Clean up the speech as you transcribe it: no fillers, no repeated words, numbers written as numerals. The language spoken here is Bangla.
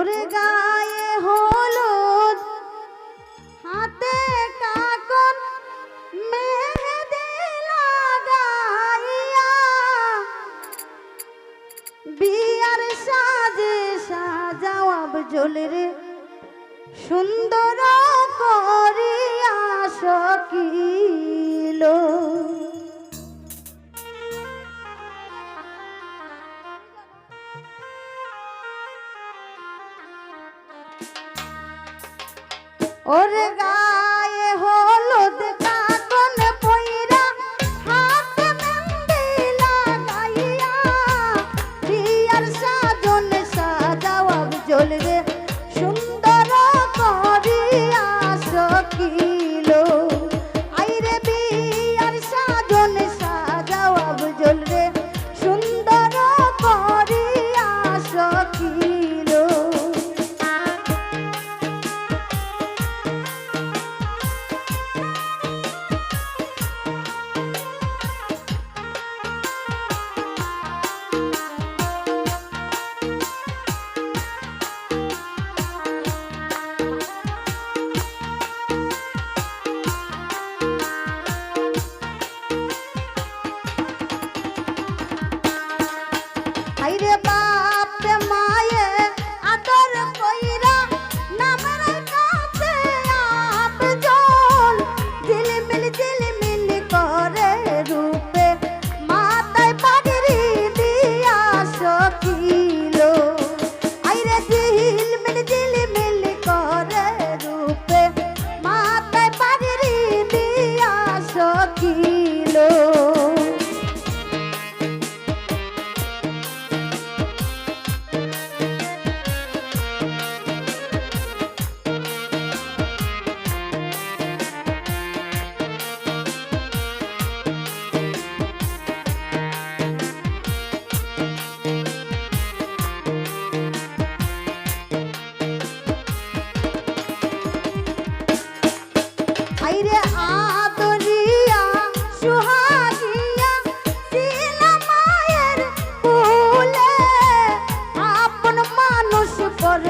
ওরে গায়ে হলুদ হাতে কাকন মেহেদি লাগাইয়া বিয়ার সাজে সাজাওয়াব জ্বলে সুন্দর করিয়া সকিল ওর গায়ে হলুদ কাকন পইরা হাতে মেহেদি লাগাইয়া বিয়ার সাজন সাজাওয়াব জ্বলবে সুন্দর করিয়া সকিল আইরে বিয়ার সাজন সাজাওয়াব জ্বলবে সুন্দর করিয়া সকিল আইরে বাপ রে মায়ে আদর কইরা নামের কাছে আপজন ঝিলমিল করে রূপে মাথায় পাগড়ি দিয়া সকিল আইরে ঝিলমিল করে রূপে মাথায় পাগড়ি দিয়া সকিল আইরে আদরিয়া সুহাগিয়া ছিলা মায়ের কোলে আপন মানুষ পর